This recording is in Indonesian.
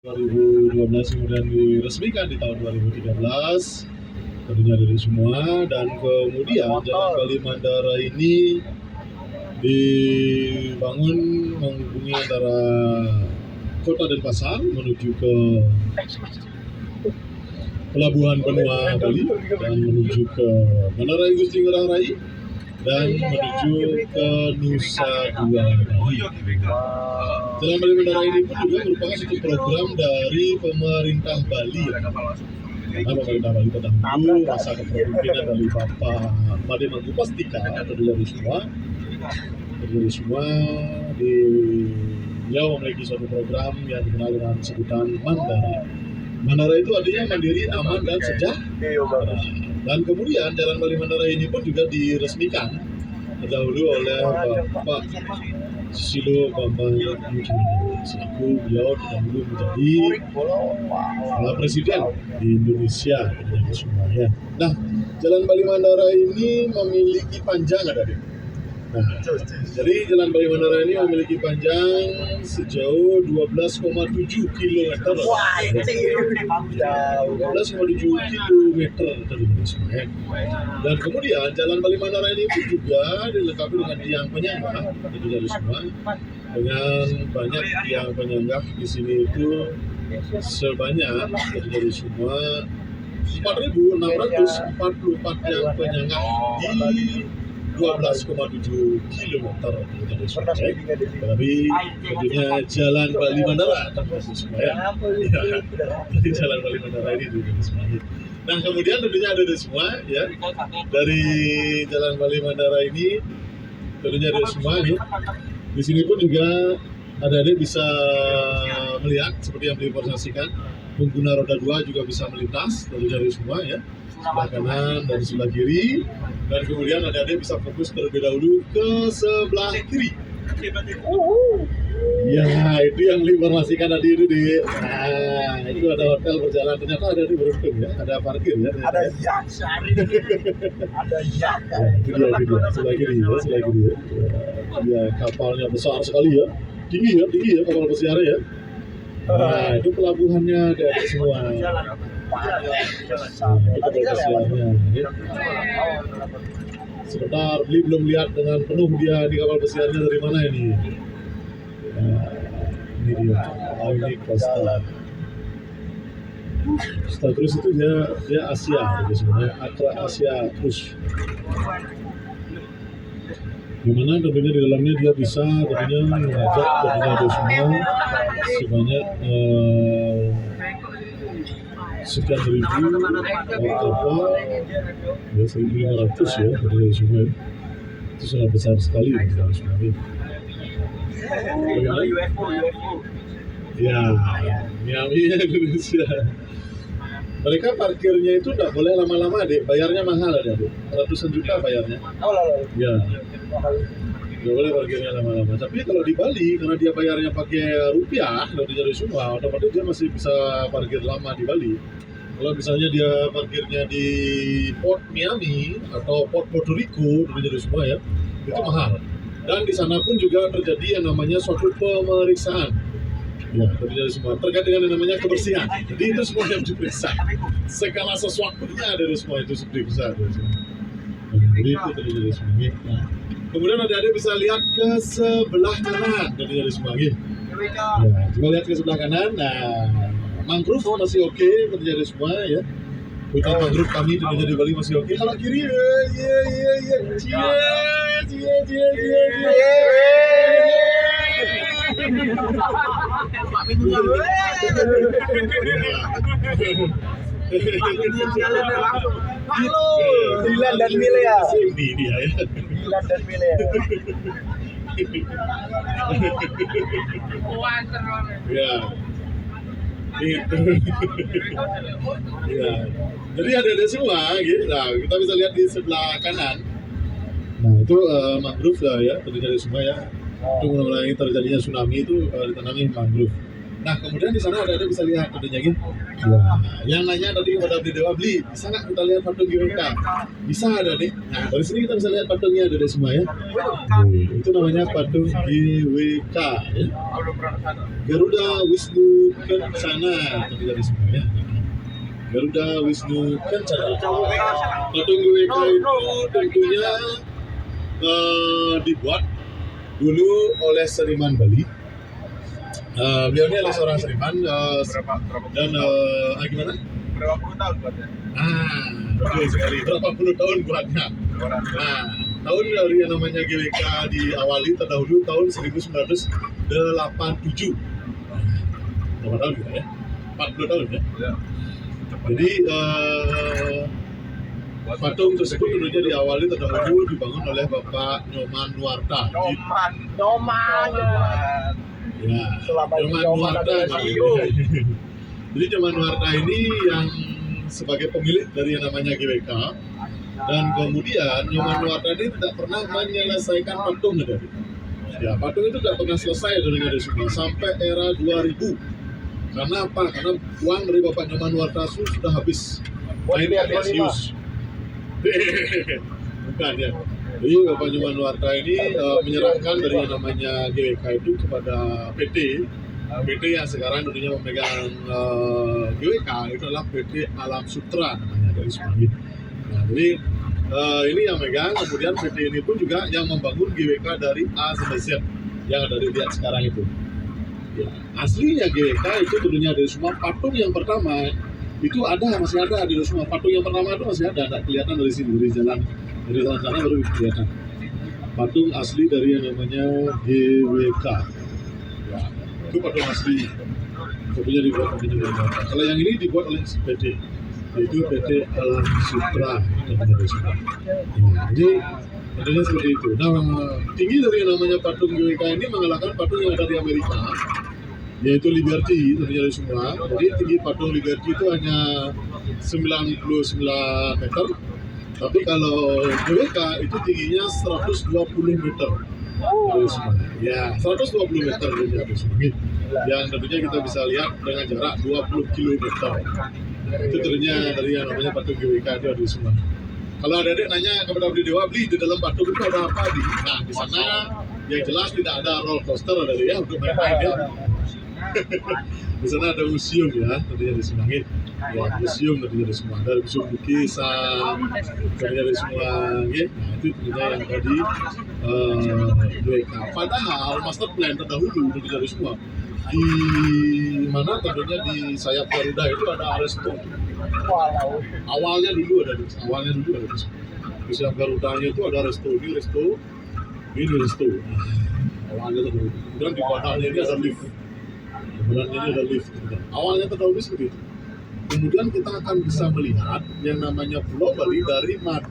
2012 kemudian diresmikan di tahun 2013 tentunya dari semua, dan kemudian Jalan Bali Mandara ini dibangun menghubungi antara Kota Denpasar menuju ke Pelabuhan Benua Bali dan menuju ke Bandara Igusti Ngurah Rai dan menuju ke Nusa Dua Bali. Jalan Bali Mandara ini pun juga merupakan satu program dari pemerintah Bali. Karena pemerintah Bali terdahulu masa kepemimpinan dari Bapak Made Mangkupastika dari semua beliau memiliki suatu program yang dikenal dengan sebutan Mandara. Mandara itu artinya mandiri, aman, dan sejahtera. Dan kemudian Jalan Bali Mandara ini pun juga diresmikan terdahulu oleh Bapak Susilo Bambang Yudhoyono selaku beliau terdahulu menjadi Presiden di Indonesia semuanya. Nah, Jalan Bali Mandara ini memiliki panjang Nah, jadi Jalan Bali Mandara ini memiliki panjang sejauh 12,7 km. Wah, itu 12,7 km dari semuanya. Dan kemudian Jalan Bali Mandara ini pun juga dilengkapi dengan tiang penyangga dari semua, dengan banyak tiang penyangga di sini itu sebanyak dari semua 4.644 tiang penyangga di 12,7 km dari tentunya Jalan Bali Mandara semuanya. Dari Jalan Bali Mandara ini juga semuanya. Nah, kemudian tentunya ada semua ya, dari Jalan Bali Mandara ini tentunya ada semua ya. Di sini pun juga adik-adik bisa melihat seperti yang diinformasikan, pengguna roda 2 juga bisa melintas dari semua ya, sebelah kanan dan sebelah kiri, dan kemudian adik-adik bisa fokus terlebih dahulu ke sebelah kiri. Ya, itu yang diinformasikan tadi itu di. Nah, itu ada hotel berjalan, ternyata ada di beruntung ya, ada parkir ya. Ada yak, ada yak. Itu dia sebelah kiri ya. Ya, kapalnya besar sekali ya, tinggi ya kapal pesiarnya ya. Nah, itu pelabuhannya ada semua. Itu kapal pesiarnya. Sebentar, beli belum lihat dengan penuh dia di kapal pesiarnya dari mana ini. Nah, ini dia, ini Costa. Costa Cruise itu dia Asia, gitu sebenarnya Atra Asia Cruise. Dimana tentunya di dalamnya dia bisa tentunya mengajak tentunya ada semua sebanyak sekian ribu kapal ya, 1.500 ya dari semua itu sangat besar sekali dari semua ini. Ya, Miami Indonesia. Mereka parkirnya itu tidak boleh lama-lama deh, bayarnya mahal ada deh, ratusan juta bayarnya. Ya, nggak boleh parkirnya lama-lama. Tapi kalau di Bali, karena dia bayarnya pakai rupiah, kalau dari semua, otomatis dia masih bisa parkir lama di Bali. Kalau misalnya dia parkirnya di Port Miami atau Port Puerto Rico, dari semua ya, itu mahal. Dan di sana pun juga terjadi yang namanya suatu pemeriksaan. Ya, terjadi semua terkait dengan yang namanya kebersihan. Jadi itu semua yang diperiksa. Segala sesuatunya dari semua itu diperiksa. Jadi itu terjadi semua. Nah, kemudian adik-adik bisa lihat ke sebelah kanan dari semua. Ya, coba lihat ke sebelah kanan. Nah, mangrove masih oke, terjadi semua ya. Hutan mangrove kami terjadi di Bali masih oke. Kalau kiri, Dilan dan Mile ya. Ini dia ya. Dilan dan Mile ya. Ya. Itu. Ya. Jadi ada semua gitu. Nah, kita bisa lihat di sebelah kanan. Nah, itu mangrove lah ya, terjadi semua ya. Itu mengenai terjadinya tsunami itu ditanami mangrove. Nah kemudian di sana ada bisa lihat adanya gitu. Wah, yang nanya tadi kepada Abdi Dewa beli, bisa nggak kita lihat patung GWK? Bisa ada nih. Nah dari sini kita bisa lihat patungnya ada deh semua ya. Itu namanya patung GWK ya. Garuda Wisnu Kencana tadi dari semua ya. Garuda Wisnu Kencana. Patung GWK itu tentunya dibuat dulu oleh seniman Bali. Beliau ini adalah seorang seniman dan gimana? Berapa puluh tahun buatnya? Betul sekali. Berapa puluh tahun buatnya? Nah, tahun dari yang namanya GWK diawali terdahulu tahun 1987. Berapa tahun gitu ya? 40 tahun ya? Jadi patung tersebut tentunya diawali terdahulu dibangun oleh Bapak Nyoman Nuarta. Nyoman. Ya, Nyoman Nuarta. Jadi Nyoman Nuarta ini yang sebagai pemilik dari yang namanya GWK, dan kemudian Nyoman Nuarta ini tidak pernah menyelesaikan patung dari. Ya, patung itu tidak pernah selesai dari semua sampai era 2000. Karena apa? Karena uang dari Bapak Nyoman Nuarta sudah habis. Ini Asius. Bukan ya. Jadi Bapak Nyoman Nuarta ini menyerahkan dari yang namanya GWK itu kepada PT yang sekarang tentunya memegang GWK itu adalah PT Alam Sutra namanya dari Semangit. Nah, jadi ini yang megang, kemudian PT ini pun juga yang membangun GWK dari A sampai Z yang ada dilihat sekarang itu. Ya, aslinya GWK itu tentunya dari semua patung yang pertama itu masih ada di semua patung yang pertama itu masih ada, tidak kelihatan dari sini dari jalan sana baru kelihatan. Patung asli dari yang namanya GWK. Ya, itu patung asli. Tentunya dibuat oleh GWK. Kalau yang ini dibuat oleh PT, yaitu PT Alam Sutra. Jadi tentunya seperti itu. Nah, tinggi dari yang namanya patung GWK ini mengalahkan patung yang ada di Amerika, yaitu Liberty tentunya dari semua. Jadi tinggi patung Liberty itu hanya 99 meter. Tapi kalau GWK itu tingginya 120 meter. Ya, 120 meter dari semua. Yang tentunya kita bisa lihat dengan jarak 20 km. Itu tentunya dari yang namanya patung GWK itu ada di semua. Kalau adik nanya kepada Abdi Dewa, beli di dalam patung itu ada apa? Nah, di sana yang jelas tidak ada roller coaster ada ya untuk main-main ya. Di sana ada museum ya, tentunya di Semangit. Ya, museum tentunya di semua. Ada museum lukisan, tentunya di semua. Ya. Nah, itu tentunya yang tadi GWK. Padahal master plan terdahulu tentunya di semua. Di mana tentunya di sayap Garuda itu ada resto. Awalnya dulu ada di semua. Di sayap Garudanya itu ada resto. Ini resto. Awalnya terdahulu. Kemudian di badannya ini ada lift. Sebenarnya ini ada lift. Awalnya terdahulu seperti itu. Kemudian kita akan bisa melihat yang namanya Pulau Bali dari mata